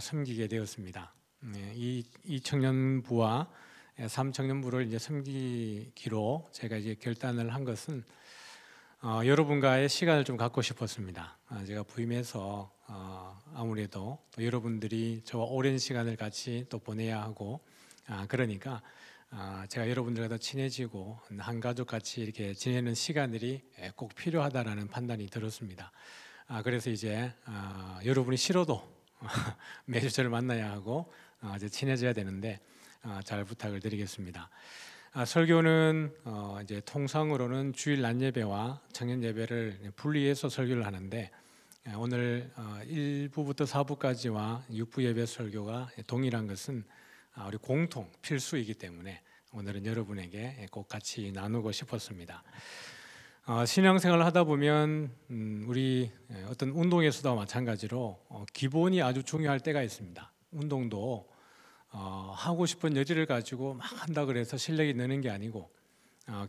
섬기게 되었습니다. 이 청년부와 3청년부를 이제 섬기기로 제가 이제 결단을 한 것은 여러분과의 시간을 좀 갖고 싶었습니다. 제가 부임해서 아무래도 또 여러분들이 저와 오랜 시간을 같이 또 보내야 하고 그러니까 제가 여러분들과 더 친해지고 한 가족 같이 이렇게 지내는 시간들이 꼭 필요하다라는 판단이 들었습니다. 그래서 이제 여러분이 싫어도 매주 저를 만나야 하고 이제 친해져야 되는데 잘 부탁을 드리겠습니다. 설교는 이제 통상으로는 주일 낮 예배와 청년 예배를 분리해서 설교를 하는데 오늘 1부부터 4부까지와 6부 예배 설교가 동일한 것은 우리 공통 필수이기 때문에 오늘은 여러분에게 꼭 같이 나누고 싶었습니다. 신앙생활을 하다 보면 우리 어떤 운동에서도 마찬가지로 기본이 아주 중요할 때가 있습니다. 운동도 하고 싶은 여지를 가지고 막 한다 그래서 실력이 느는 게 아니고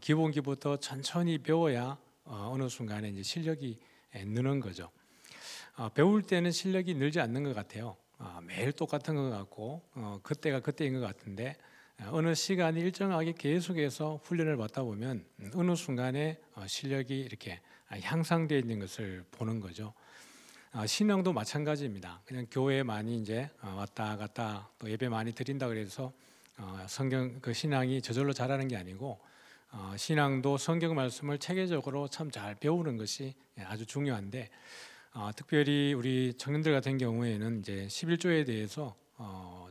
기본기부터 천천히 배워야 어느 순간에 이제 실력이 느는 거죠. 배울 때는 실력이 늘지 않는 것 같아요. 매일 똑같은 것 같고 그때가 그때인 것 같은데 어느 시간이 일정하게 계속해서 훈련을 받다 보면 어느 순간에 실력이 이렇게 향상되어 있는 것을 보는 거죠. 신앙도 마찬가지입니다. 그냥 교회에 많이 이제 왔다 갔다 또 예배 많이 드린다 그래서 성경 그 신앙이 저절로 자라는 게 아니고 신앙도 성경 말씀을 체계적으로 참 잘 배우는 것이 아주 중요한데 특별히 우리 청년들 같은 경우에는 이제 11조에 대해서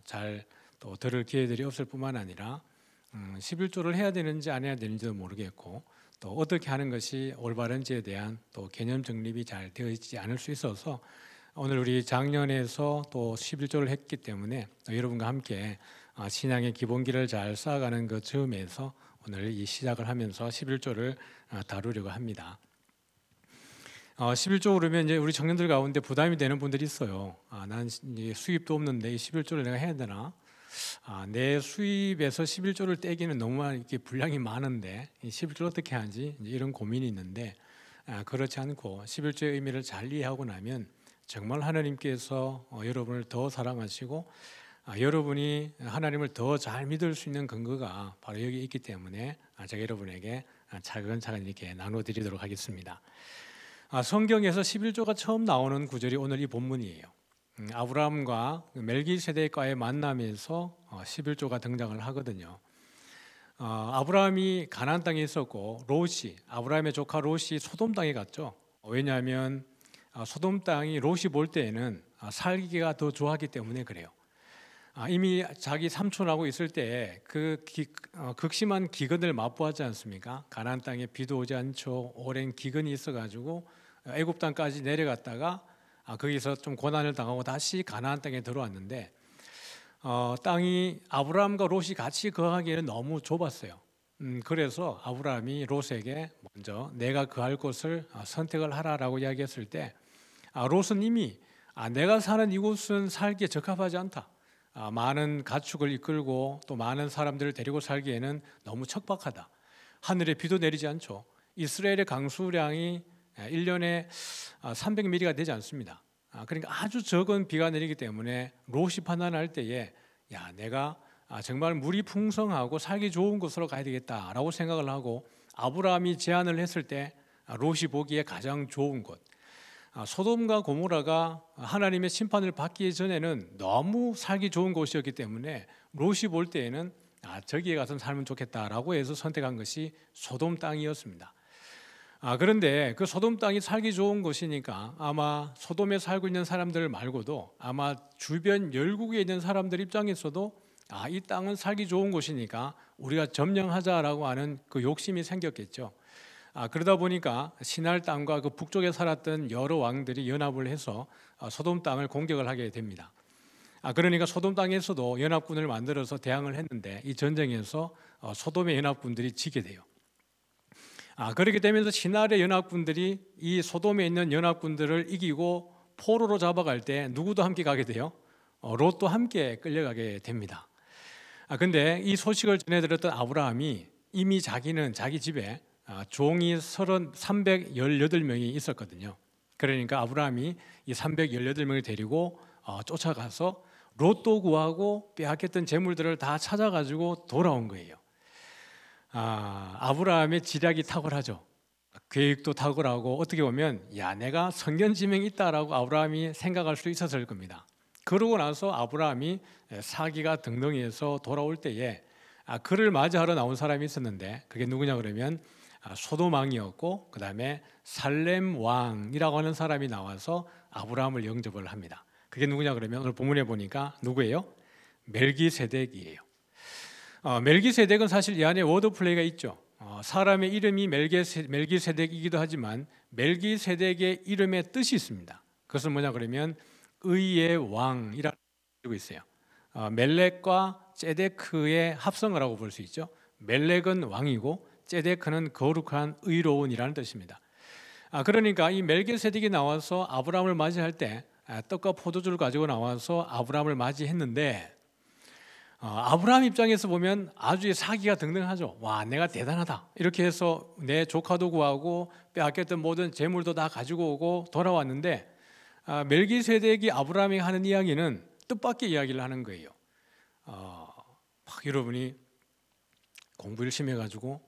잘 또 들을 기회들이 없을 뿐만 아니라 11조를 해야 되는지 안 해야 되는지도 모르겠고 또 어떻게 하는 것이 올바른지에 대한 또 개념 정립이 잘 되어 있지 않을 수 있어서 오늘 우리 작년에서 또 11조를 했기 때문에 여러분과 함께 신앙의 기본기를 잘 쌓아가는 그 즈음에서 오늘 이 시작을 하면서 11조를 다루려고 합니다. 11조 그러면 이제 우리 청년들 가운데 부담이 되는 분들이 있어요. 난 수입도 없는데 이 11조를 내가 해야 되나? 내 수입에서 11조를 떼기는 너무 이렇게 분량이 많은데 이 11조를 어떻게 하지? 이런 고민이 있는데 그렇지 않고 11조의 의미를 잘 이해하고 나면 정말 하나님께서 여러분을 더 사랑하시고 여러분이 하나님을 더 잘 믿을 수 있는 근거가 바로 여기 있기 때문에 제가 여러분에게 차근차근 이렇게 나눠드리도록 하겠습니다. 성경에서 11조가 처음 나오는 구절이 오늘 이 본문이에요. 아브라함과 멜기세덱과의 만남에서 11조가 등장을 하거든요. 아브라함이 가나안 땅에 있었고 아브라함의 조카 롯이 소돔 땅에 갔죠. 왜냐하면 소돔 땅이 롯이 볼 때에는 살기가 더 좋았기 때문에 그래요. 이미 자기 삼촌하고 있을 때 그 극심한 기근을 맛보았지 않습니까? 가나안 땅에 비도 오지 않죠. 오랜 기근이 있어가지고 애굽 땅까지 내려갔다가 거기서 좀 고난을 당하고 다시 가나안 땅에 들어왔는데 땅이 아브라함과 롯이 같이 거하기에는 너무 좁았어요. 그래서 아브라함이 롯에게 먼저 내가 거할 곳을 선택을 하라라고 이야기했을 때 롯은 이미 내가 사는 이곳은 살기에 적합하지 않다. 많은 가축을 이끌고 또 많은 사람들을 데리고 살기에는 너무 척박하다. 하늘에 비도 내리지 않죠. 이스라엘의 강수량이 1년에 300mm가 되지 않습니다. 그러니까 아주 적은 비가 내리기 때문에 롯이 판단할 때에 내가 정말 물이 풍성하고 살기 좋은 곳으로 가야 되겠다라고 생각을 하고 아브라함이 제안을 했을 때 롯이 보기에 가장 좋은 곳 소돔과 고모라가 하나님의 심판을 받기 전에는 너무 살기 좋은 곳이었기 때문에 롯이 볼 때에는 저기에 가서 살면 좋겠다라고 해서 선택한 것이 소돔 땅이었습니다. 그런데 그 소돔 땅이 살기 좋은 곳이니까 아마 소돔에 살고 있는 사람들 말고도 아마 주변 열국에 있는 사람들 입장에서도 이 땅은 살기 좋은 곳이니까 우리가 점령하자라고 하는 그 욕심이 생겼겠죠. 그러다 보니까 시날 땅과 그 북쪽에 살았던 여러 왕들이 연합을 해서 소돔 땅을 공격을 하게 됩니다. 그러니까 소돔 땅에서도 연합군을 만들어서 대항을 했는데 이 전쟁에서 소돔의 연합군들이 지게 돼요. 그렇게 되면서 시날의 연합군들이 이 소돔에 있는 연합군들을 이기고 포로로 잡아갈 때 누구도 함께 가게 돼요? 롯도 함께 끌려가게 됩니다. 근데 이 소식을 전해 들었던 아브라함이 이미 자기는 자기 집에 종이 318명이 있었거든요. 그러니까 아브라함이 이 318명을 데리고 쫓아가서 로또 구하고 빼앗겼던 재물들을 다 찾아가지고 돌아온 거예요. 아브라함의 지략이 탁월하죠. 계획도 탁월하고 어떻게 보면 내가 성견지명이 있다라고 아브라함이 생각할 수 있었을 겁니다. 그러고 나서 아브라함이 사기가 등등해서 돌아올 때에 그를 맞이하러 나온 사람이 있었는데 그게 누구냐 그러면 소돔 왕이었고 그 다음에 살렘 왕이라고 하는 사람이 나와서 아브라함을 영접을 합니다. 그게 누구냐 그러면 오늘 본문에 보니까 누구예요? 멜기세덱이에요. 멜기세덱은 사실 이 안에 워드플레이가 있죠. 사람의 이름이 멜기세덱이기도 하지만 멜기세덱의 이름의 뜻이 있습니다. 그것은 뭐냐 그러면 의의 왕이라고 알고 있어요. 멜렉과 ጼ데크의 합성을 하고 볼 수 있죠. 멜렉은 왕이고 ጼ데크는 거룩한 의로운이라는 뜻입니다. 그러니까 이 멜기세덱이 나와서 아브라함을 맞이할 때 떡과 포도주를 가지고 나와서 아브라함을 맞이했는데 아브라함 입장에서 보면 아주 사기가 등등하죠. 와, 내가 대단하다. 이렇게 해서 내 조카도 구하고 빼앗겼던 모든 재물도 다 가지고 오고 돌아왔는데 멜기세덱이 아브라함이 하는 이야기는 뜻밖의 이야기를 하는 거예요. 막 여러분이 공부 열심히 해가지고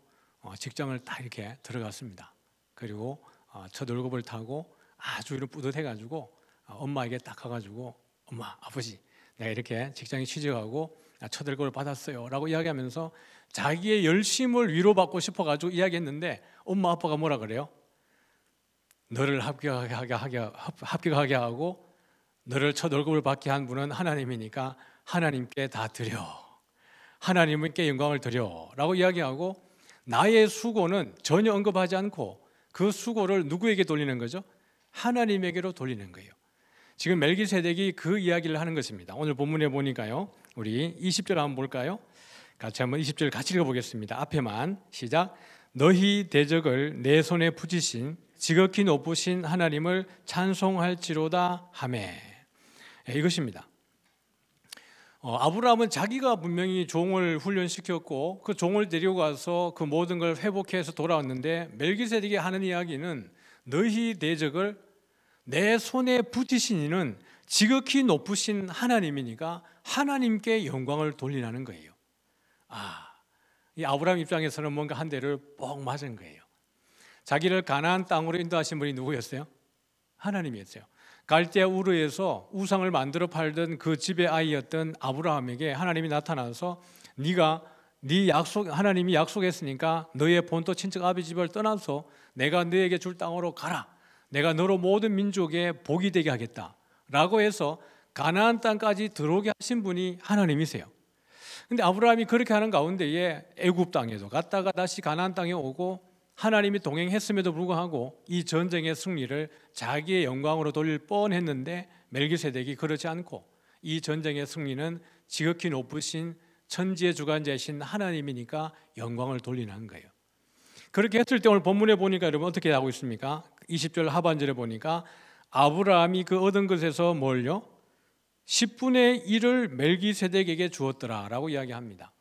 직장을 딱 이렇게 들어갔습니다. 그리고 첫 월급을 타고 아주 이런 뿌듯해가지고 엄마에게 딱 가가지고 엄마, 아버지, 내가 이렇게 직장에 취직하고 첫 월급을 받았어요 라고 이야기하면서 자기의 열심을 위로받고 싶어가지고 이야기했는데 엄마 아빠가 뭐라 그래요? 너를 합격하게 하고 너를 첫 월급을 받게 한 분은 하나님이니까 하나님께 다 드려, 하나님께 영광을 드려 라고 이야기하고 나의 수고는 전혀 언급하지 않고 그 수고를 누구에게 돌리는 거죠? 하나님에게로 돌리는 거예요. 지금 멜기세덱이 그 이야기를 하는 것입니다. 오늘 본문에 보니까요, 우리 20절 한번 볼까요? 같이 한번 20절 같이 읽어보겠습니다. 앞에만 시작. 너희 대적을 내 손에 붙이신 지극히 높으신 하나님을 찬송할지로다 하매. 이것입니다. 아브라함은 자기가 분명히 종을 훈련시켰고 그 종을 데리고 가서 그 모든 걸 회복해서 돌아왔는데 멜기세덱이 하는 이야기는 너희 대적을 내 손에 붙이신 이는 지극히 높으신 하나님이니까 하나님께 영광을 돌리라는 거예요. 이 아브라함 입장에서는 뭔가 한 대를 뻥 맞은 거예요. 자기를 가나안 땅으로 인도하신 분이 누구였어요? 하나님이었어요. 갈대아 우르에서 우상을 만들어 팔던 그 집의 아이였던 아브라함에게 하나님이 나타나서 하나님이 약속했으니까 너의 본토 친척 아비 집을 떠나서 내가 너에게 줄 땅으로 가라. 내가 너로 모든 민족에 복이 되게 하겠다 라고 해서 가나안 땅까지 들어오게 하신 분이 하나님이세요. 근데 아브라함이 그렇게 하는 가운데에 애굽 땅에도 갔다가 다시 가나안 땅에 오고 하나님이 동행했음에도 불구하고 이 전쟁의 승리를 자기의 영광으로 돌릴 뻔했는데 멜기세덱이 그렇지 않고 이 전쟁의 승리는 지극히 높으신 천지의 주관자이신 하나님이니까 영광을 돌리는 거예요. 그렇게 했을 때 오늘 본문에 보니까 여러분 어떻게 하고 있습니까? 20절 하반절에 보니까 아브라함이 그 얻은 것에서 뭘요? 10분의 1을 멜기세덱에게 주었더라 라고 이야기합니다.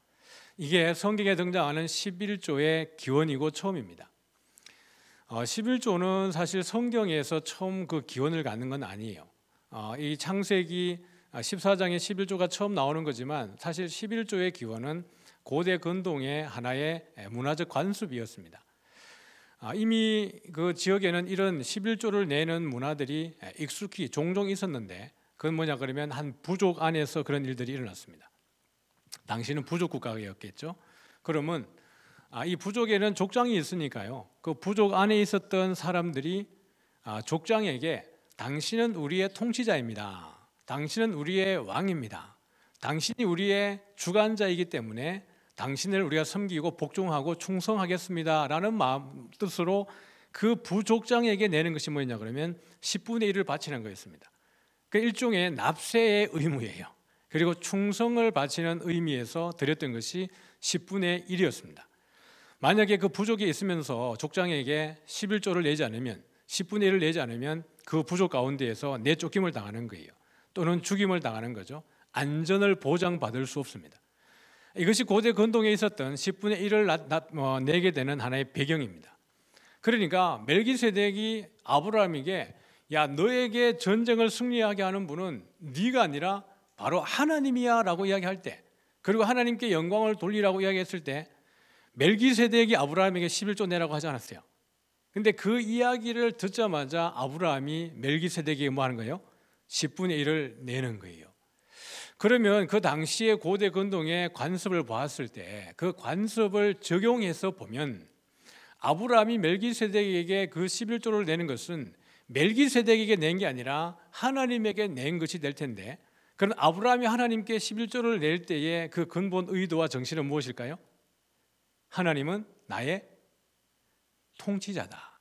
이게 성경에 등장하는 11조의 기원이고 처음입니다. 11조는 사실 성경에서 처음 그 기원을 갖는 건 아니에요. 이 창세기 14장에 11조가 처음 나오는 거지만 사실 11조의 기원은 고대 근동의 하나의 문화적 관습이었습니다. 이미 그 지역에는 이런 11조를 내는 문화들이 익숙히 종종 있었는데 그건 뭐냐 그러면 한 부족 안에서 그런 일들이 일어났습니다. 당시는 부족 국가였겠죠. 그러면 이 부족에는 족장이 있으니까요. 그 부족 안에 있었던 사람들이 족장에게 당신은 우리의 통치자입니다. 당신은 우리의 왕입니다. 당신이 우리의 주관자이기 때문에 당신을 우리가 섬기고 복종하고 충성하겠습니다 라는 뜻으로 그 부족장에게 내는 것이 뭐냐 그러면 10분의 1을 바치는 거였습니다. 그 일종의 납세의 의무예요. 그리고 충성을 바치는 의미에서 드렸던 것이 10분의 1이었습니다. 만약에 그 부족이 있으면서 족장에게 11조를 내지 않으면 10분의 1을 내지 않으면 그 부족 가운데에서 내쫓김을 당하는 거예요. 또는 죽임을 당하는 거죠. 안전을 보장받을 수 없습니다. 이것이 고대 근동에 있었던 10분의 1을 내게 되는 하나의 배경입니다. 그러니까 멜기세덱이 아브라함에게 야, 너에게 전쟁을 승리하게 하는 분은 네가 아니라 바로 하나님이야 라고 이야기할 때, 그리고 하나님께 영광을 돌리라고 이야기했을 때 멜기세덱이 아브라함에게 11조 내라고 하지 않았어요. 근데 그 이야기를 듣자마자 아브라함이 멜기세덱에게 뭐 하는 거예요? 10분의 1을 내는 거예요. 그러면 그 당시의 고대 근동의 관습을 보았을 때 그 관습을 적용해서 보면 아브라함이 멜기세덱에게 그 11조를 내는 것은 멜기세덱에게 낸 게 아니라 하나님에게 낸 것이 될 텐데, 그럼 아브라함이 하나님께 11조를 낼 때의 그 근본 의도와 정신은 무엇일까요? 하나님은 나의 통치자다.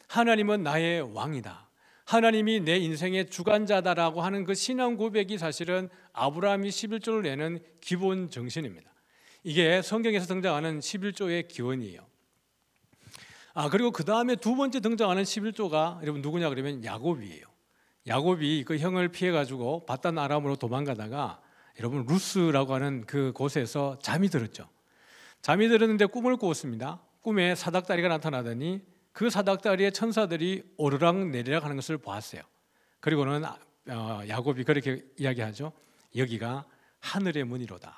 하나님은 나의 왕이다. 하나님이 내 인생의 주관자다라고 하는 그 신앙 고백이 사실은 아브라함이 11조를 내는 기본 정신입니다. 이게 성경에서 등장하는 11조의 기원이에요. 그리고 그 다음에 두 번째 등장하는 11조가 여러분 누구냐 그러면 야곱이에요. 야곱이 그 형을 피해가지고 바단 아람으로 도망가다가 여러분 루스라고 하는 그 곳에서 잠이 들었죠. 잠이 들었는데 꿈을 꾸었습니다. 꿈에 사닥다리가 나타나더니 그 사닥다리에 천사들이 오르락 내리락 하는 것을 보았어요. 그리고는 야곱이 그렇게 이야기하죠. 여기가 하늘의 문이로다.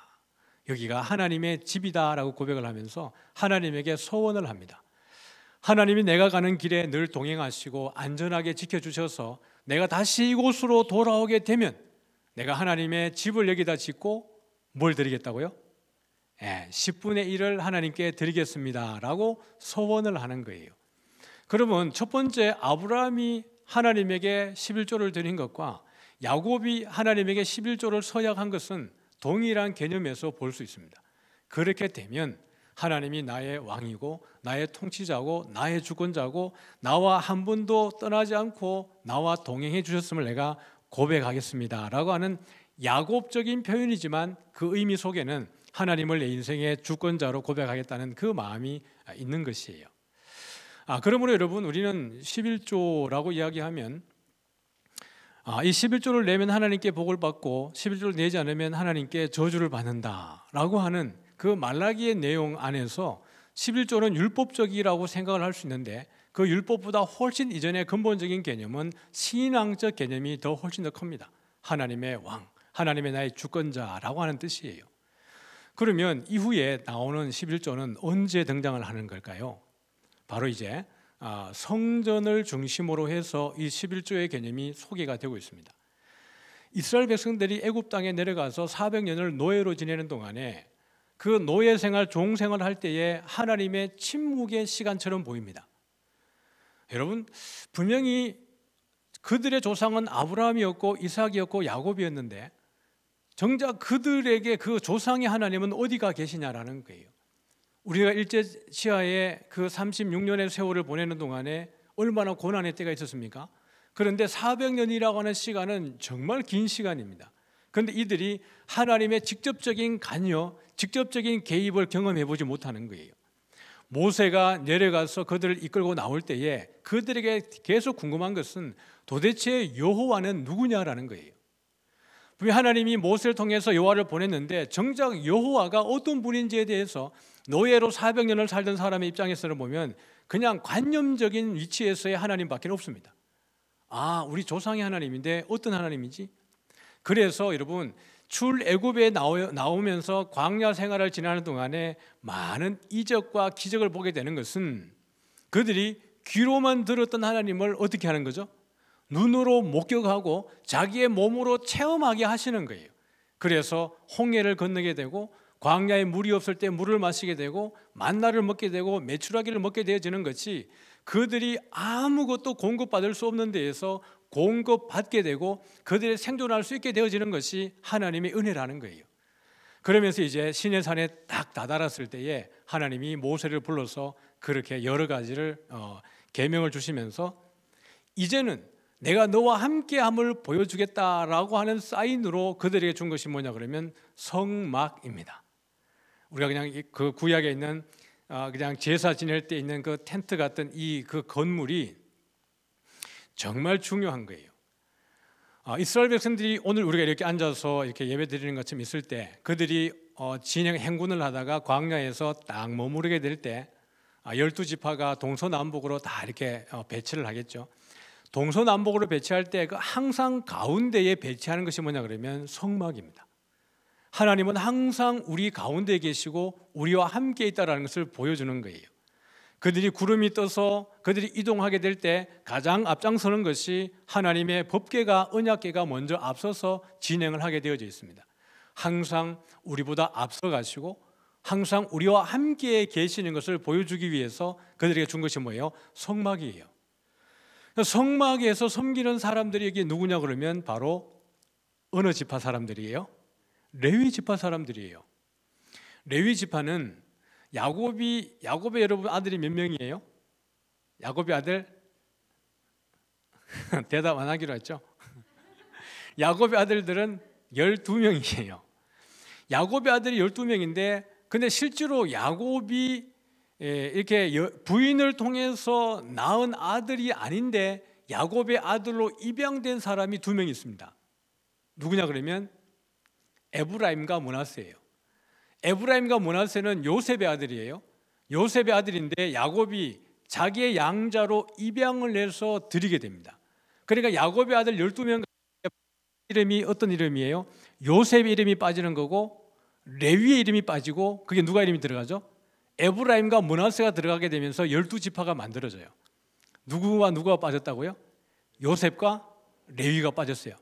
여기가 하나님의 집이다라고 고백을 하면서 하나님에게 소원을 합니다. 하나님이 내가 가는 길에 늘 동행하시고 안전하게 지켜주셔서 내가 다시 이곳으로 돌아오게 되면 내가 하나님의 집을 여기다 짓고 뭘 드리겠다고요? 10분의 1을 하나님께 드리겠습니다 라고 소원을 하는 거예요. 그러면 첫 번째 아브라함이 하나님에게 11조를 드린 것과 야곱이 하나님에게 11조를 서약한 것은 동일한 개념에서 볼 수 있습니다. 그렇게 되면 하나님이 나의 왕이고 나의 통치자고 나의 주권자고 나와 한 분도 떠나지 않고 나와 동행해 주셨음을 내가 고백하겠습니다 라고 하는 야곱적인 표현이지만 그 의미 속에는 하나님을 내 인생의 주권자로 고백하겠다는 그 마음이 있는 것이에요. 그러므로 여러분 우리는 11조라고 이야기하면 이 11조를 내면 하나님께 복을 받고 11조를 내지 않으면 하나님께 저주를 받는다라고 하는 그 말라기의 내용 안에서 11조는 율법적이라고 생각을 할 수 있는데 그 율법보다 훨씬 이전의 근본적인 개념은 신앙적 개념이 더 훨씬 더 큽니다. 하나님의 왕, 하나님의 나의 주권자라고 하는 뜻이에요. 그러면 이후에 나오는 11조는 언제 등장을 하는 걸까요? 바로 이제 성전을 중심으로 해서 이 11조의 개념이 소개가 되고 있습니다. 이스라엘 백성들이 애굽 땅에 내려가서 400년을 노예로 지내는 동안에 그 노예 생활, 종 생활을 할 때에 하나님의 침묵의 시간처럼 보입니다. 여러분 분명히 그들의 조상은 아브라함이었고 이삭이었고 야곱이었는데 정작 그들에게 그 조상의 하나님은 어디가 계시냐라는 거예요. 우리가 일제시하에 그 36년의 세월을 보내는 동안에 얼마나 고난의 때가 있었습니까? 그런데 400년이라고 하는 시간은 정말 긴 시간입니다. 그런데 이들이 하나님의 직접적인 관여, 직접적인 개입을 경험해 보지 못하는 거예요. 모세가 내려가서 그들을 이끌고 나올 때에 그들에게 계속 궁금한 것은 도대체 여호와는 누구냐라는 거예요. 분명히 하나님이 모세를 통해서 여호와를 보냈는데 정작 여호와가 어떤 분인지에 대해서 노예로 400년을 살던 사람의 입장에서는 보면 그냥 관념적인 위치에서의 하나님밖에 없습니다. 우리 조상의 하나님인데 어떤 하나님이지? 그래서 여러분 출애굽에 나오면서 광야 생활을 지나는 동안에 많은 이적과 기적을 보게 되는 것은 그들이 귀로만 들었던 하나님을 어떻게 하는 거죠? 눈으로 목격하고 자기의 몸으로 체험하게 하시는 거예요. 그래서 홍해를 건너게 되고 광야에 물이 없을 때 물을 마시게 되고 만나를 먹게 되고 메추라기를 먹게 되어지는 것이 그들이 아무것도 공급받을 수 없는 데에서 공급받게 되고 그들의 생존할 수 있게 되어지는 것이 하나님의 은혜라는 거예요. 그러면서 이제 시내산에 딱 다다랐을 때에 하나님이 모세를 불러서 그렇게 여러 가지를 계명을 주시면서 이제는 내가 너와 함께함을 보여주겠다라고 하는 사인으로 그들에게 준 것이 뭐냐 그러면 성막입니다. 우리가 그냥 그 구약에 있는 그냥 제사 지낼 때 있는 그 텐트 같은 그 건물이 정말 중요한 거예요. 이스라엘 백성들이 오늘 우리가 이렇게 앉아서 이렇게 예배 드리는 것처럼 있을 때 그들이 행군을 하다가 광야에서 딱 머무르게 될 때 12지파가 동서남북으로 다 이렇게 배치를 하겠죠. 동서남북으로 배치할 때 그 항상 가운데에 배치하는 것이 뭐냐 그러면 성막입니다. 하나님은 항상 우리 가운데에 계시고 우리와 함께 있다는 것을 보여주는 거예요. 그들이 구름이 떠서 그들이 이동하게 될 때 가장 앞장서는 것이 하나님의 법궤가 언약궤가 먼저 앞서서 진행을 하게 되어져 있습니다. 항상 우리보다 앞서 가시고 항상 우리와 함께 계시는 것을 보여주기 위해서 그들에게 준 것이 뭐예요? 성막이에요. 성막에서 섬기는 사람들이 이게 누구냐 그러면 바로 어느 지파 사람들이에요? 레위 지파 사람들이에요. 레위 지파는 야곱의 여러분 아들이 몇 명이에요? 야곱의 아들 대답 안 하기로 했죠. 야곱의 아들들은 12명이에요. 야곱의 아들이 12명인데 근데 실제로 야곱이 이렇게 부인을 통해서 낳은 아들이 아닌데 야곱의 아들로 입양된 사람이 2명 있습니다. 누구냐 그러면 에브라임과 므낫세예요. 에브라임과 므낫세는 요셉의 아들이에요. 요셉의 아들인데 야곱이 자기의 양자로 입양을 해서 드리게 됩니다. 그러니까 야곱의 아들 12명 이름이 어떤 이름이에요? 요셉의 이름이 빠지는 거고 레위의 이름이 빠지고 그게 누가 이름이 들어가죠? 에브라임과 므낫세가 들어가게 되면서 12지파가 만들어져요. 누구와 누구가 빠졌다고요? 요셉과 레위가 빠졌어요.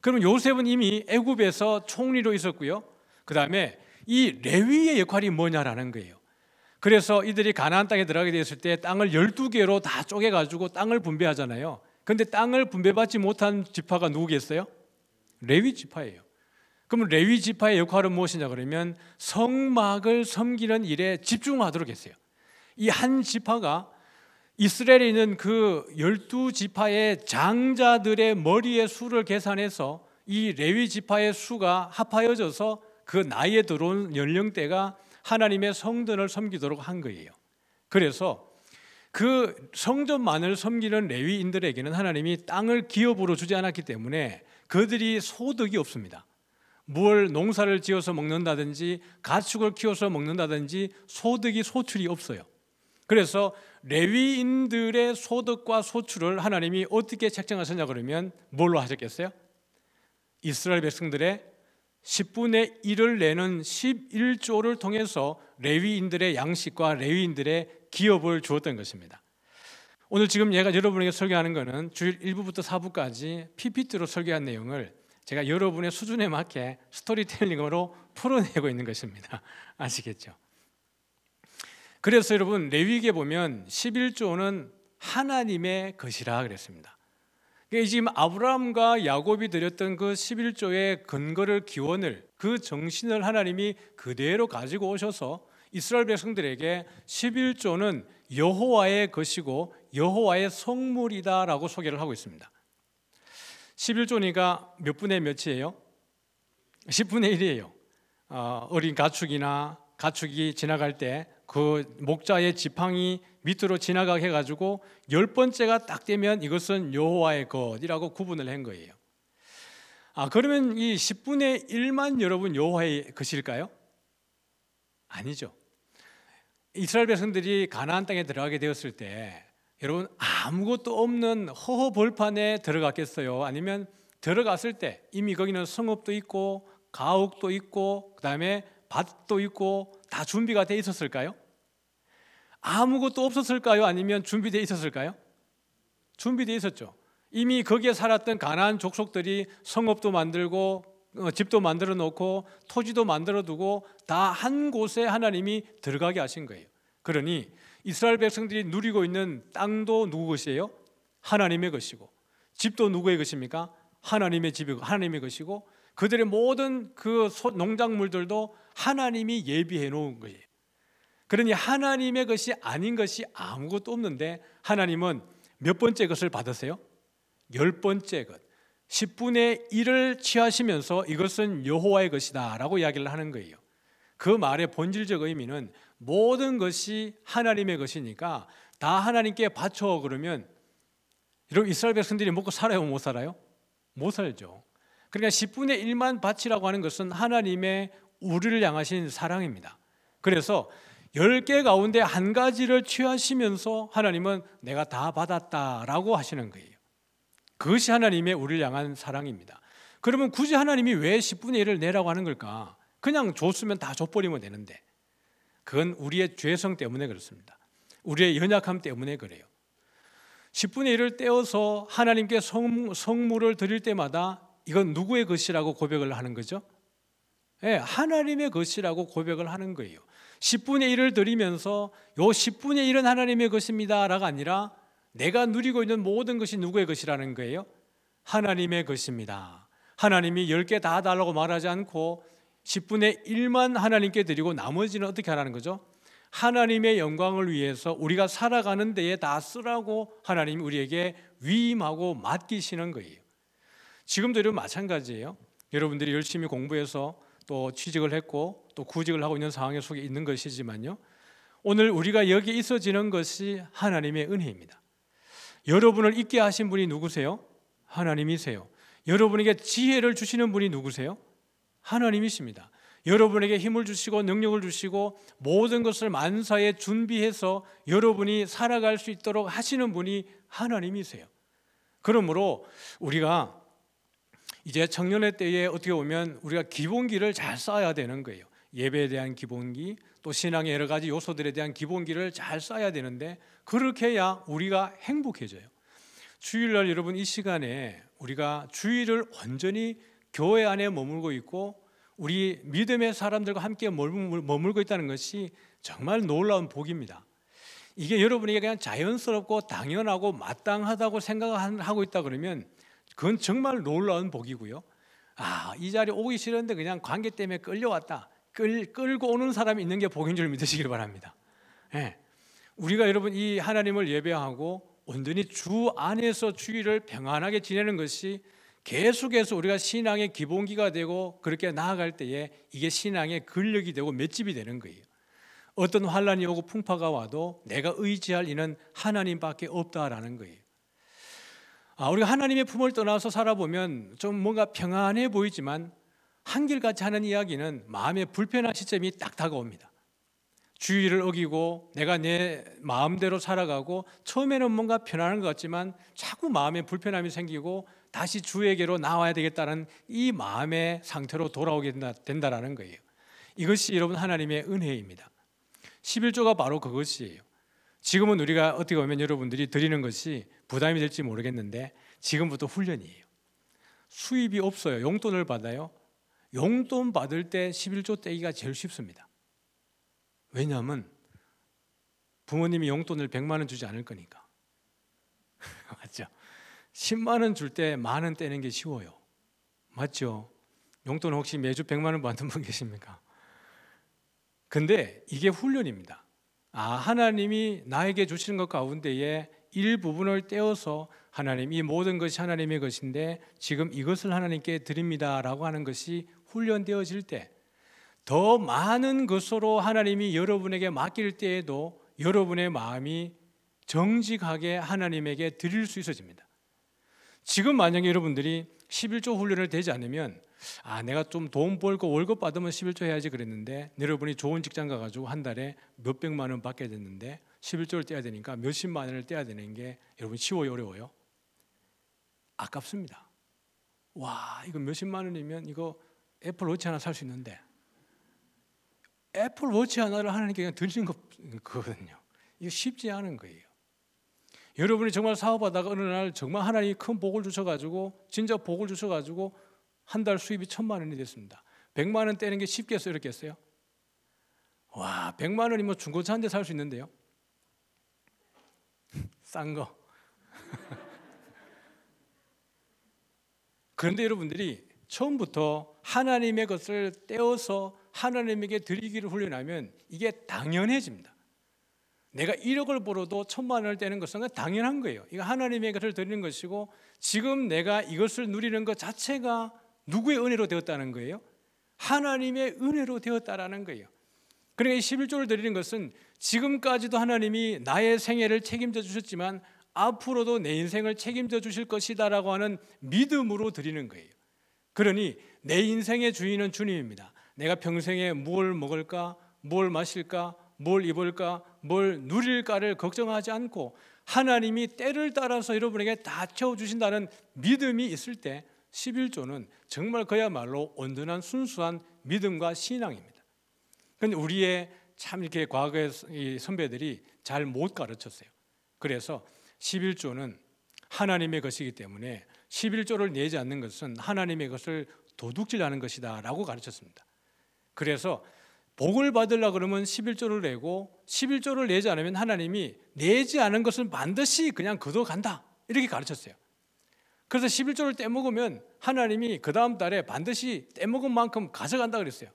그럼 요셉은 이미 애굽에서 총리로 있었고요. 그 다음에 이 레위의 역할이 뭐냐라는 거예요. 그래서 이들이 가나안 땅에 들어가게 되었을 때 땅을 12개로 다 쪼개가지고 땅을 분배하잖아요. 그런데 땅을 분배받지 못한 지파가 누구겠어요? 레위 지파예요. 그러면 레위 지파의 역할은 무엇이냐 그러면 성막을 섬기는 일에 집중하도록 했어요. 이 한 지파가 이스라엘에 있는 그 12지파의 장자들의 머리의 수를 계산해서 이 레위 지파의 수가 합하여져서 그 나이에 들어온 연령대가 하나님의 성전을 섬기도록 한 거예요. 그래서 그 성전만을 섬기는 레위인들에게는 하나님이 땅을 기업으로 주지 않았기 때문에 그들이 소득이 없습니다. 뭘 농사를 지어서 먹는다든지 가축을 키워서 먹는다든지 소출이 없어요. 그래서 레위인들의 소득과 소출을 하나님이 어떻게 책정하셨냐 그러면 뭘로 하셨겠어요? 이스라엘 백성들의 10분의 1을 내는 11조를 통해서 레위인들의 양식과 레위인들의 기업을 주었던 것입니다. 오늘 지금 제가 여러분에게 설교하는 것은 주일 1부부터 4부까지 PPT로 설교한 내용을 제가 여러분의 수준에 맞게 스토리텔링으로 풀어내고 있는 것입니다. 아시겠죠? 그래서 여러분 레위기에 보면 11조는 하나님의 것이라 그랬습니다. 지금 아브라함과 야곱이 드렸던 그 11조의 근거를 기원을 그 정신을 하나님이 그대로 가지고 오셔서 이스라엘 백성들에게 11조는 여호와의 것이고 여호와의 성물이다라고 소개를 하고 있습니다. 11조니까 몇 분의 몇이에요? 10분의 1이에요. 어린 가축이 지나갈 때 그 목자의 지팡이 밑으로 지나가게 해가지고 10번째가 딱 되면 이것은 여호와의 것이라고 구분을 한 거예요. 그러면 이 10분의 1만 여러분 여호와의 것일까요? 아니죠. 이스라엘 백성들이 가나안 땅에 들어가게 되었을 때 여러분 아무것도 없는 허허벌판에 들어갔겠어요? 아니면 들어갔을 때 이미 거기는 성읍도 있고 가옥도 있고 그다음에 밭도 있고 다 준비가 돼 있었을까요? 아무것도 없었을까요? 아니면 준비되어 있었을까요? 준비되어 있었죠. 이미 거기에 살았던 가나안 족속들이 성읍도 만들고 집도 만들어 놓고 토지도 만들어 두고 다 한 곳에 하나님이 들어가게 하신 거예요. 그러니 이스라엘 백성들이 누리고 있는 땅도 누구 것이에요? 하나님의 것이고 집도 누구의 것입니까? 하나님의 집이고 하나님의 것이고 그들의 모든 그 농작물들도 하나님이 예비해 놓은 거예요. 그러니 하나님의 것이 아닌 것이 아무것도 없는데 하나님은 몇 번째 것을 받으세요? 10번째 것 10분의 1을 취하시면서 이것은 여호와의 것이다 라고 이야기를 하는 거예요. 그 말의 본질적 의미는 모든 것이 하나님의 것이니까 다 하나님께 바쳐. 그러면 여러분 이스라엘 백성들이 먹고 살아요? 못 살아요? 못 살죠. 그러니까 10분의 1만 바치라고 하는 것은 하나님의 우리를 향하신 사랑입니다. 그래서 10개 가운데 한 가지를 취하시면서 하나님은 내가 다 받았다라고 하시는 거예요. 그것이 하나님의 우리를 향한 사랑입니다. 그러면 굳이 하나님이 왜 10분의 1을 내라고 하는 걸까? 그냥 줬으면 다 줘버리면 되는데, 그건 우리의 죄성 때문에 그렇습니다. 우리의 연약함 때문에 그래요. 10분의 1을 떼어서 하나님께 성물을 드릴 때마다 이건 누구의 것이라고 고백을 하는 거죠? 네, 하나님의 것이라고 고백을 하는 거예요. 10분의 1을 드리면서 요 10분의 1은 하나님의 것입니다 라가 아니라 내가 누리고 있는 모든 것이 누구의 것이라는 거예요? 하나님의 것입니다. 하나님이 10개 다 달라고 말하지 않고 10분의 1만 하나님께 드리고 나머지는 어떻게 하라는 거죠? 하나님의 영광을 위해서 우리가 살아가는 데에 다 쓰라고 하나님이 우리에게 위임하고 맡기시는 거예요. 지금도 여러분 마찬가지예요. 여러분들이 열심히 공부해서 또 취직을 했고 또 구직을 하고 있는 상황 속에 있는 것이지만요, 오늘 우리가 여기 있어지는 것이 하나님의 은혜입니다. 여러분을 있게 하신 분이 누구세요? 하나님이세요. 여러분에게 지혜를 주시는 분이 누구세요? 하나님이십니다. 여러분에게 힘을 주시고 능력을 주시고 모든 것을 만사에 준비해서 여러분이 살아갈 수 있도록 하시는 분이 하나님이세요. 그러므로 우리가 이제 청년의 때에 어떻게 보면 우리가 기본기를 잘 쌓아야 되는 거예요. 예배에 대한 기본기, 또 신앙의 여러 가지 요소들에 대한 기본기를 잘 쌓아야 되는데, 그렇게 해야 우리가 행복해져요. 주일날 여러분 이 시간에 우리가 주일을 온전히 교회 안에 머물고 있고 우리 믿음의 사람들과 함께 머물고 있다는 것이 정말 놀라운 복입니다. 이게 여러분에게 그냥 자연스럽고 당연하고 마땅하다고 생각하고 있다 그러면 그건 정말 놀라운 복이고요. 이 자리에 오기 싫은데 그냥 관계 때문에 끌려왔다, 끌고 오는 사람이 있는 게 복인 줄 믿으시길 바랍니다. 네. 우리가 여러분 이 하나님을 예배하고 온전히 주 안에서 주일을 평안하게 지내는 것이 계속해서 우리가 신앙의 기본기가 되고 그렇게 나아갈 때에 이게 신앙의 근력이 되고 맷집이 되는 거예요. 어떤 환란이 오고 풍파가 와도 내가 의지할 이는 하나님밖에 없다라는 거예요. 우리가 하나님의 품을 떠나서 살아보면 좀 뭔가 평안해 보이지만 한결같이 하는 이야기는 마음의 불편한 시점이 딱 다가옵니다. 주의를 어기고 내가 내 마음대로 살아가고 처음에는 뭔가 편안한 것 같지만 자꾸 마음에 불편함이 생기고 다시 주에게로 나와야 되겠다는 이 마음의 상태로 돌아오게 된다는 거예요. 이것이 여러분 하나님의 은혜입니다. 11조가 바로 그것이에요. 지금은 우리가 어떻게 보면 여러분들이 드리는 것이 부담이 될지 모르겠는데 지금부터 훈련이에요. 수입이 없어요. 용돈을 받아요. 용돈 받을 때 11조 떼기가 제일 쉽습니다. 왜냐하면 부모님이 용돈을 100만 원 주지 않을 거니까. 맞죠? 10만 원 줄 때 만 원 떼는 게 쉬워요. 맞죠? 용돈 혹시 매주 100만 원 받는 분 계십니까? 근데 이게 훈련입니다. 하나님이 나에게 주시는 것 가운데에 일부분을 떼어서 하나님, 이 모든 것이 하나님의 것인데 지금 이것을 하나님께 드립니다라고 하는 것이 훈련되어질 때 더 많은 것으로 하나님이 여러분에게 맡길 때에도 여러분의 마음이 정직하게 하나님에게 드릴 수 있어집니다. 지금 만약에 여러분들이 11조 훈련을 되지 않으면 내가 좀 돈 벌고 월급 받으면 11조 해야지 그랬는데 여러분이 좋은 직장 가가지고 한 달에 몇백만 원 받게 됐는데 11조를 떼야 되니까 몇십만 원을 떼야 되는 게 여러분 쉬워요, 어려워요? 아깝습니다. 이거 몇십만 원이면 이거 애플워치 하나 살 수 있는데 애플워치 하나를 하나님께 그냥 드리는 거거든요. 이거 쉽지 않은 거예요. 여러분이 정말 사업하다가 어느 날 정말 하나님이 큰 복을 주셔가지고 진짜 복을 주셔가지고 한 달 수입이 1,000만 원이 됐습니다. 100만 원 떼는 게 쉽겠어요, 어렵겠어요? 100만 원이면 중고차 한 대 살 수 있는데요. 싼 거. 그런데 여러분들이 처음부터 하나님의 것을 떼어서 하나님에게 드리기를 훈련하면 이게 당연해집니다. 내가 1억을 벌어도 1,000만 원을 떼는 것은 당연한 거예요. 이거 하나님의 것을 드리는 것이고 지금 내가 이것을 누리는 것 자체가 누구의 은혜로 되었다는 거예요? 하나님의 은혜로 되었다라는 거예요. 그러니까 이 11조를 드리는 것은 지금까지도 하나님이 나의 생애를 책임져 주셨지만 앞으로도 내 인생을 책임져 주실 것이다라고 하는 믿음으로 드리는 거예요. 그러니 내 인생의 주인은 주님입니다. 내가 평생에 뭘 먹을까, 뭘 마실까, 뭘 입을까, 뭘 누릴까를 걱정하지 않고 하나님이 때를 따라서 여러분에게 다 채워주신다는 믿음이 있을 때 11조는 정말 그야말로 온전한 순수한 믿음과 신앙입니다. 그런데 우리의 참 이렇게 과거의 이 선배들이 잘 못 가르쳤어요. 그래서 11조는 하나님의 것이기 때문에 11조를 내지 않는 것은 하나님의 것을 도둑질하는 것이다 라고 가르쳤습니다. 그래서 복을 받으려고 그러면 11조를 내고 11조를 내지 않으면 하나님이 내지 않은 것은 반드시 그냥 거둬간다 이렇게 가르쳤어요. 그래서 11조를 떼먹으면 하나님이 그 다음 달에 반드시 떼먹은 만큼 가져간다 그랬어요.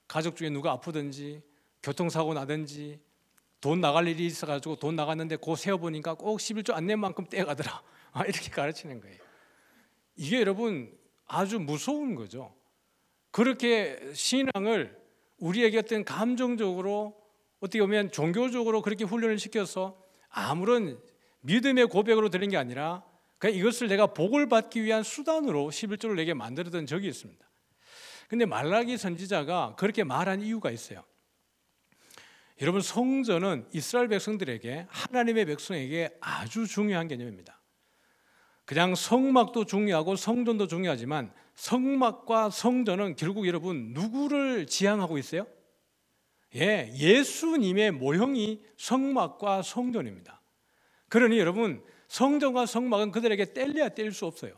가족 중에 누가 아프든지 교통사고 나든지 돈 나갈 일이 있어가지고 돈 나갔는데 그 세어보니까 꼭 11조 안 낸 만큼 떼가더라 이렇게 가르치는 거예요. 이게 여러분 아주 무서운 거죠. 그렇게 신앙을 우리에게 어떤 감정적으로 어떻게 보면 종교적으로 그렇게 훈련을 시켜서 아무런 믿음의 고백으로 드린 게 아니라 그냥 이것을 내가 복을 받기 위한 수단으로 11조를 내게 만들었던 적이 있습니다. 근데 말라기 선지자가 그렇게 말한 이유가 있어요. 여러분, 성전은 이스라엘 백성들에게, 하나님의 백성에게 아주 중요한 개념입니다. 그냥 성막도 중요하고 성전도 중요하지만 성막과 성전은 결국 여러분 누구를 지향하고 있어요? 예수님의 모형이 성막과 성전입니다. 그러니 여러분, 성전과 성막은 그들에게 뗄래야 뗄 수 없어요.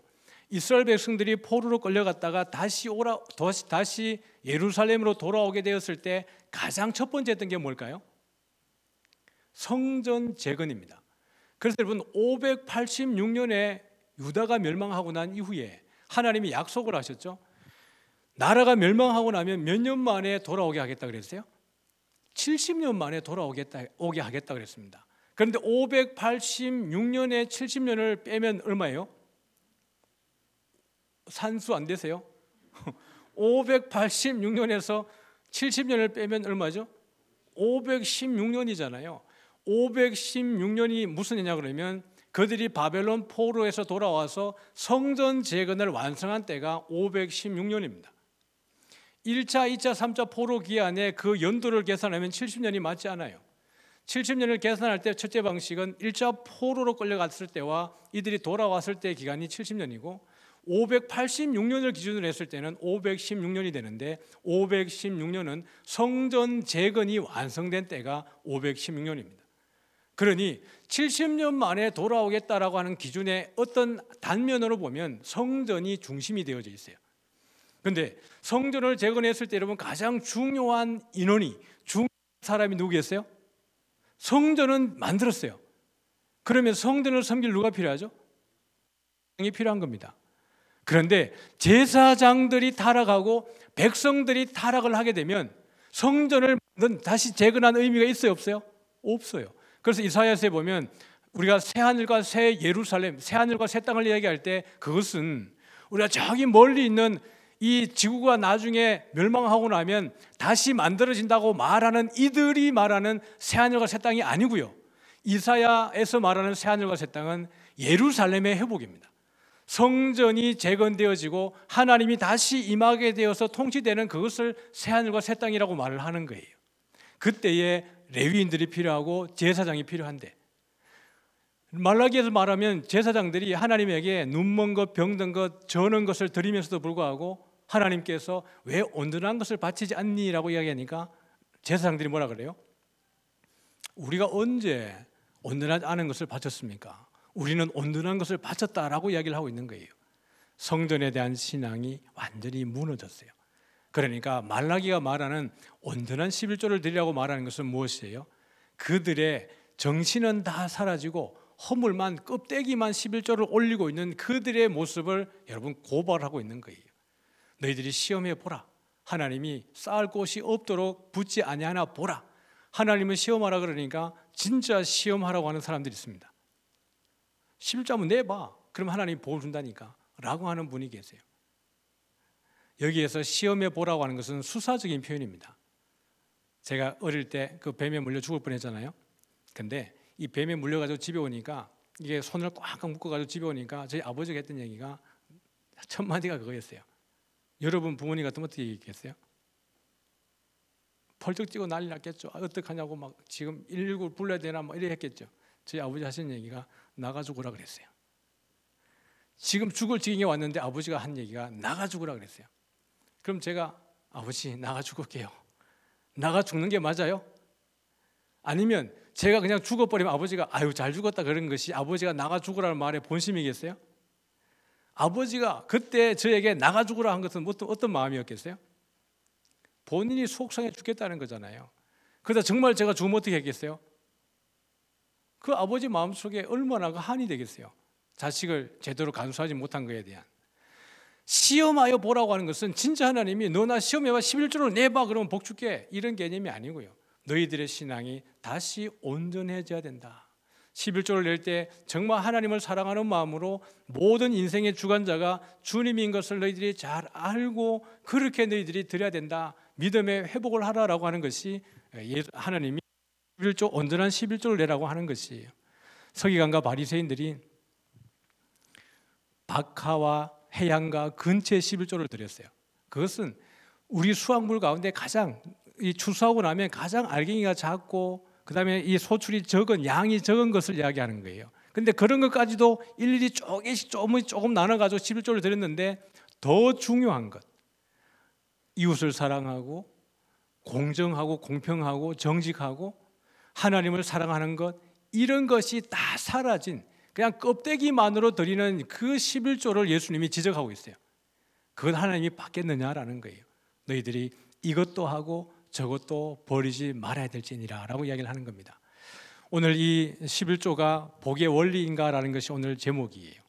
이스라엘 백성들이 포로로 끌려갔다가 다시 예루살렘으로 돌아오게 되었을 때 가장 첫 번째 했던 게 뭘까요? 성전 재건입니다. 그래서 여러분 586년에 유다가 멸망하고 난 이후에 하나님이 약속을 하셨죠. 나라가 멸망하고 나면 몇 년 만에 돌아오게 하겠다 그랬어요? 70년 만에 오게 하겠다 그랬습니다. 그런데 586년에 70년을 빼면 얼마예요? 산수 안 되세요? 586년에서 70년을 빼면 얼마죠? 516년이잖아요. 516년이 무슨 해냐 그러면 그들이 바벨론 포로에서 돌아와서 성전 재건을 완성한 때가 516년입니다. 1차, 2차, 3차 포로 기한에 그 연도를 계산하면 70년이 맞지 않아요. 70년을 계산할 때 첫째 방식은 1차 포로로 끌려갔을 때와 이들이 돌아왔을 때의 기간이 70년이고 586년을 기준으로 했을 때는 516년이 되는데 516년은 성전 재건이 완성된 때가 516년입니다. 그러니 70년 만에 돌아오겠다라고 하는 기준의 어떤 단면으로 보면 성전이 중심이 되어져 있어요. 그런데 성전을 재건했을 때 여러분 가장 중요한 인원이, 중요한 사람이 누구겠어요? 성전은 만들었어요. 그러면 성전을 섬길 누가 필요하죠? 이 필요한 겁니다. 그런데 제사장들이 타락하고 백성들이 타락을 하게 되면 성전을 다시 재건한 의미가 있어요, 없어요? 없어요. 그래서 이사야서에 보면 우리가 새 하늘과 새 예루살렘, 새 하늘과 새 땅을 이야기할 때 그것은 우리가 저기 멀리 있는 이 지구가 나중에 멸망하고 나면 다시 만들어진다고 말하는 이들이 말하는 새 하늘과 새 땅이 아니고요. 이사야에서 말하는 새 하늘과 새 땅은 예루살렘의 회복입니다. 성전이 재건되어지고 하나님이 다시 임하게 되어서 통치되는 그것을 새 하늘과 새 땅이라고 말을 하는 거예요. 그때에 레위인들이 필요하고 제사장이 필요한데, 말라기에서 말하면 제사장들이 하나님에게 눈먼 것, 병든 것, 저는 것을 드리면서도 불구하고 하나님께서 왜 온전한 것을 바치지 않니? 라고 이야기하니까 제사장들이 뭐라 그래요? 우리가 언제 온전하지 않은 것을 바쳤습니까? 우리는 온전한 것을 바쳤다라고 이야기를 하고 있는 거예요. 성전에 대한 신앙이 완전히 무너졌어요. 그러니까 말라기가 말하는 온전한 11조를 드리라고 말하는 것은 무엇이에요? 그들의 정신은 다 사라지고 허물만, 껍데기만 11조를 올리고 있는 그들의 모습을 여러분 고발하고 있는 거예요. 너희들이 시험해 보라. 하나님이 쌓을 곳이 없도록 붙지 아니하나 보라. 하나님은 시험하라 그러니까 진짜 시험하라고 하는 사람들이 있습니다. 11조 한번 내봐. 그럼 하나님이 복을 준다니까 라고 하는 분이 계세요. 여기에서 시험해 보라고 하는 것은 수사적인 표현입니다. 제가 어릴 때 그 뱀에 물려 죽을 뻔했잖아요. 근데 이 뱀에 물려가지고 집에 오니까 이게 손을 꽉꽉 묶어가지고 집에 오니까 저희 아버지가 했던 얘기가 첫 마디가 그거였어요. 여러분 부모님 같으면 어떻게 얘기했겠어요? 펄쩍 뛰고 난리 났겠죠. 어떡하냐고 막 지금 119 불러야 되나 뭐 이래 했겠죠. 저희 아버지 하신 얘기가 나가 죽으라 그랬어요. 지금 죽을 지경에 왔는데 아버지가 한 얘기가 나가 죽으라 그랬어요. 그럼 제가 아버지 나가 죽을게요. 나가 죽는 게 맞아요? 아니면 제가 그냥 죽어버리면 아버지가 아유 잘 죽었다 그런 것이 아버지가 나가 죽으라는 말의 본심이겠어요? 아버지가 그때 저에게 나가 죽으라 한 것은 어떤 마음이었겠어요? 본인이 속상해 죽겠다는 거잖아요. 그러다 정말 제가 죽으면 어떻게 했겠어요? 그 아버지 마음속에 얼마나 한이 되겠어요? 자식을 제대로 간수하지 못한 것에 대한. 시험하여 보라고 하는 것은 진짜 하나님이 너나 시험해봐 11조를 내봐 그러면 복 줄게 이런 개념이 아니고요. 너희들의 신앙이 다시 온전해져야 된다. 11조를 낼 때 정말 하나님을 사랑하는 마음으로 모든 인생의 주관자가 주님인 것을 너희들이 잘 알고 그렇게 너희들이 드려야 된다. 믿음의 회복을 하라라고 하는 것이 하나님이 11조 온전한 11조를 내라고 하는 것이에요. 서기관과 바리새인들이 박하와 해양과 근처에 11조를 드렸어요. 그것은 우리 수확물 가운데 가장 이 추수하고 나면 가장 알갱이가 작고 그다음에 이 소출이 적은 양이 적은 것을 이야기하는 거예요. 근데 그런 것까지도 일일이 조금씩 조금 나눠가지고 11조를 드렸는데 더 중요한 것, 이웃을 사랑하고 공정하고 공평하고 정직하고 하나님을 사랑하는 것, 이런 것이 다 사라진 그냥 껍데기만으로 드리는 그 11조를 예수님이 지적하고 있어요. 그건 하나님이 받겠느냐라는 거예요. 너희들이 이것도 하고 저것도 버리지 말아야 될지니라 라고 이야기를 하는 겁니다. 오늘 이 11조가 복의 원리인가라는 것이 오늘 제목이에요.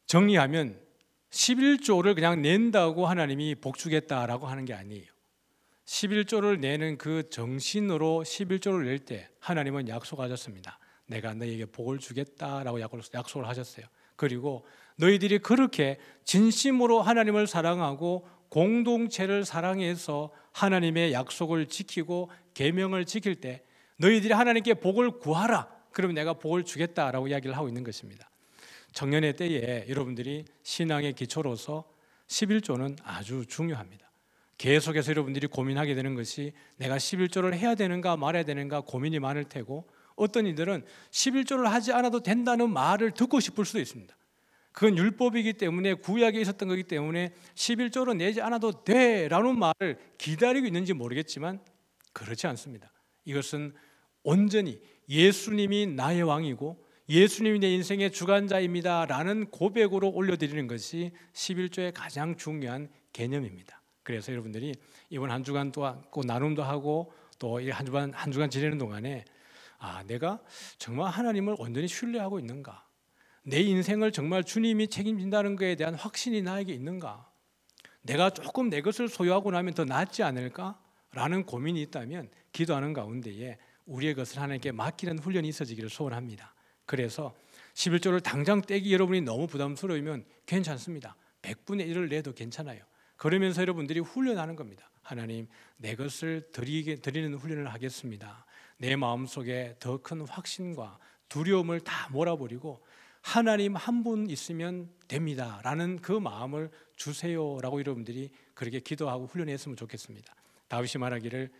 정리하면 11조를 그냥 낸다고 하나님이 복 주겠다라고 하는 게 아니에요. 11조를 내는 그 정신으로 11조를 낼 때 하나님은 약속하셨습니다. 내가 너희에게 복을 주겠다라고 약속을 하셨어요. 그리고 너희들이 그렇게 진심으로 하나님을 사랑하고 공동체를 사랑해서 하나님의 약속을 지키고 계명을 지킬 때 너희들이 하나님께 복을 구하라. 그러면 내가 복을 주겠다라고 이야기를 하고 있는 것입니다. 청년의 때에 여러분들이 신앙의 기초로서 11조는 아주 중요합니다. 계속해서 여러분들이 고민하게 되는 것이 내가 11조를 해야 되는가 말아야 되는가 고민이 많을 테고, 어떤 이들은 11조를 하지 않아도 된다는 말을 듣고 싶을 수도 있습니다. 그건 율법이기 때문에 구약에 있었던 거기 때문에 11조를 내지 않아도 돼라는 말을 기다리고 있는지 모르겠지만 그렇지 않습니다. 이것은 온전히 예수님이 나의 왕이고 예수님이 내 인생의 주관자입니다 라는 고백으로 올려드리는 것이 11조의 가장 중요한 개념입니다. 그래서 여러분들이 이번 한 주간 또한 나눔도 하고 또 한 주간 지내는 동안에 내가 정말 하나님을 온전히 신뢰하고 있는가? 내 인생을 정말 주님이 책임진다는 것에 대한 확신이 나에게 있는가? 내가 조금 내 것을 소유하고 나면 더 낫지 않을까? 라는 고민이 있다면 기도하는 가운데에 우리의 것을 하나님께 맡기는 훈련이 있어지기를 소원합니다. 그래서 11조를 당장 떼기 여러분이 너무 부담스러우면 괜찮습니다. 100분의 1을 내도 괜찮아요. 그러면서 여러분들이 훈련하는 겁니다. 하나님, 내 것을 드리는 훈련을 하겠습니다. 내 마음속에 더 큰 확신과 두려움을 다 몰아버리고 하나님 한 분 있으면 됩니다 라는 그 마음을 주세요라고 여러분들이 그렇게 기도하고 훈련했으면 좋겠습니다. 다윗이 말하기를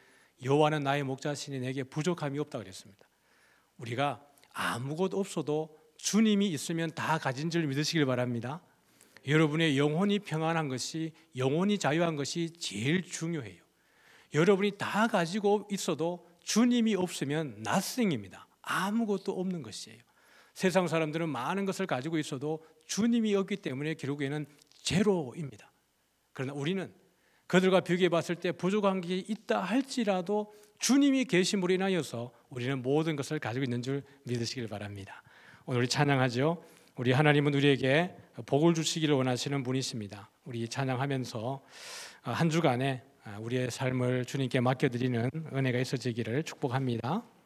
여호와는 나의 목자시니 내게 부족함이 없다 그랬습니다. 우리가 아무것도 없어도 주님이 있으면 다 가진 줄 믿으시길 바랍니다. 여러분의 영혼이 평안한 것이, 영혼이 자유한 것이 제일 중요해요. 여러분이 다 가지고 있어도 주님이 없으면 nothing입니다. 아무것도 없는 것이에요. 세상 사람들은 많은 것을 가지고 있어도 주님이 없기 때문에 결국에는 제로입니다. 그러나 우리는 그들과 비교해 봤을 때 부족한 게 있다 할지라도 주님이 계심으로 인하여서 우리는 모든 것을 가지고 있는 줄 믿으시길 바랍니다. 오늘 우리 찬양하죠. 우리 하나님은 우리에게 복을 주시기를 원하시는 분이십니다. 우리 찬양하면서 한 주간에 우리의 삶을 주님께 맡겨드리는 은혜가 있어지기를 축복합니다.